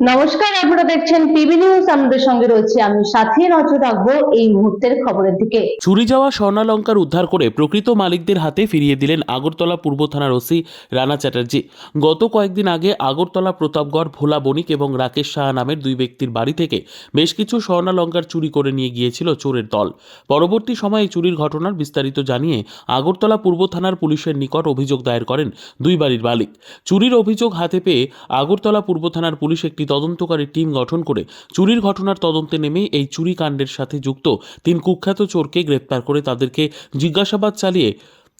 নমস্কার, আপনারা দেখছেন টিভি নিউজ। আমাদের সঙ্গে রয়েছে আমি সাথী। নজর রাখবো এই মুহূর্তের খবরের দিকে। চুরি যাওয়া স্বর্ণালংকার উদ্ধার করে প্রকৃত মালিকদের হাতে ফিরিয়ে দিলেন আগরতলা পূর্ব থানার ওসি রানা চ্যাটার্জি। গত কয়েকদিন আগে আগরতলা প্রতাপগড় ভোলা বণিক এবং রাকেশ সাহা নামের দুই ব্যক্তির বাড়ি থেকে বেশ কিছু স্বর্ণালংকার চুরি করে নিয়ে গিয়েছিল চোরের দল। পরবর্তী সময়ে চুরির ঘটনার বিস্তারিত জানিয়ে আগরতলা পূর্ব থানার পুলিশের নিকট অভিযোগ দায়ের করেন দুই বাড়ির মালিক। চুরির অভিযোগ হাতে পেয়ে আগরতলা পূর্ব থানার পুলিশ একটি তদন্তকারী টিম গঠন করে চুরির ঘটনার তদন্তে নেমে এই চুরি কাণ্ডের সাথে যুক্ত তিন কুখ্যাত চোরকে গ্রেপ্তার করে তাদেরকে জিজ্ঞাসাবাদ চালিয়ে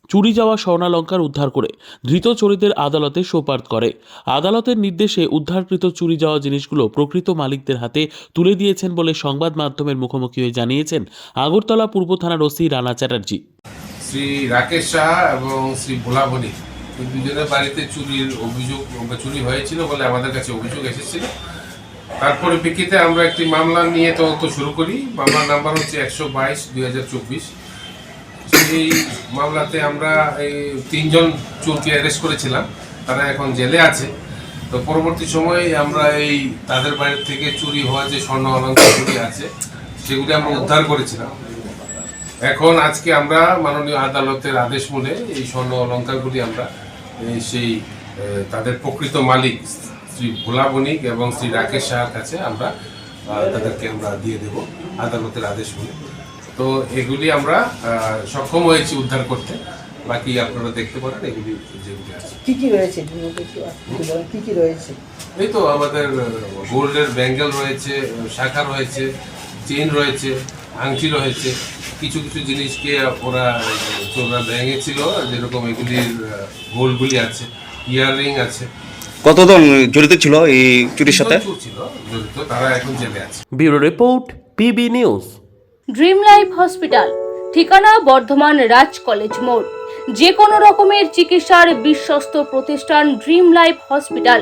চুরি যাওয়া স্বর্ণালংকার উদ্ধার করে ধৃত চোরেদের আদালতে সোপর্দ করে। আদালতের নির্দেশে উদ্ধারকৃত চুরি যাওয়া জিনিসগুলো প্রকৃত মালিকদের হাতে তুলে দিয়েছেন বলে সংবাদ মাধ্যমের মুখোমুখি হয়ে জানিয়েছেন আগরতলা পূর্ব থানার ওসি রানা চ্যাটার্জি। শ্রী রাকেশ সাহা এবং শ্রী ভোলা বণিক দুজনের বাড়িতে চুরি হয়েছিল বলে আমাদের কাছে অভিযোগ এসেছিল। তার পরিপ্রেক্ষিতে আমরা একটি মামলা নিয়ে তদন্ত শুরু করি। মামলার নাম্বার হচ্ছে 122/2024। সেই মামলাতে আমরা এই 3 জন চোরকে অ্যারেস্ট করেছিলাম, তারা এখন জেলে আছে। তো পরবর্তী সময়ে আমরা এই তাদের বাড়ি থেকে চুরি হওয়া যে স্বর্ণ অলংকারগুলি আছে সেগুলি আমরা উদ্ধার করেছিলাম। এখন আজকে আমরা মাননীয় আদালতের আদেশ মনে এই স্বর্ণ অলংকারগুলি আমরা সেই তাদের প্রকৃত মালিক শ্রী ভোলা বণিক এবং শ্রী রাকেশ সাহার কাছে আমরা তাদেরকে আমরা দিয়ে দেব আদালতের আদেশ মনে। তো এগুলি আমরা সক্ষম হয়েছি উদ্ধার করতে। বাকি আপনারা দেখতে পারেন এগুলি যেগুলি আছে। কি কি রয়েছে? কি কি রয়েছে? এই তো আমাদের গোল্ডের ব্যাঙ্গেল রয়েছে, শাখা রয়েছে, চেইন রয়েছে, আংটি রয়েছে। কিছু কিছু জিনিসকে ওরা চোররা ভেঙেছিল, যেরকম এগুলির গোল্ডগুলি আছে, ইয়াররিং আছে। কতজন জড়িত ছিল এই চুরির সাথে? ছিল জড়িত, তারা এখন জেলে আছে। Bureau report, PB news. Dream life hospital, ঠিকানা বর্ধমান রাজ কলেজ মোড়। যে কোনো রকমের চিকিৎসার বিশ্বস্ত প্রতিষ্ঠান ড্রিম লাইফ হসপিটাল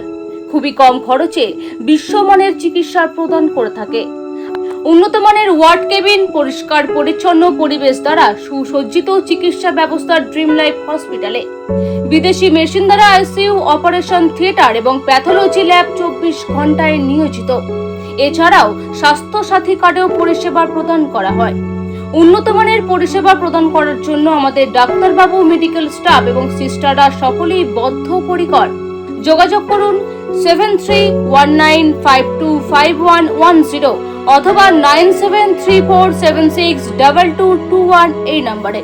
খুবই কম খরচে বিশ্বমানের চিকিৎসা প্রদান করে থাকে। উন্নত মানের ওয়ার্ড কেবিন, পরিষ্কার পরিচ্ছন্ন পরিবেশ দ্বারা সুসজ্জিত চিকিৎসা ব্যবস্থা ড্রিম লাইফ হসপিটালে। বিদেশি মেশিন দ্বারা আইসিইউ, অপারেশন থিয়েটার এবং প্যাথোলজি ল্যাব 24 ঘন্টায় নিয়োজিত। এছাড়াও স্বাস্থ্য সাথী কার্ডেও পরিষেবা প্রদান করা হয়। উন্নত মানের পরিষেবা প্রদান করার জন্য আমাদের ডাক্তারবাবু, মেডিকেল স্টাফ এবং সিস্টাররা সকলেই বদ্ধপরিকর। যোগাযোগ করুন 7319525110 অথবা 9734762221 এই নম্বরে।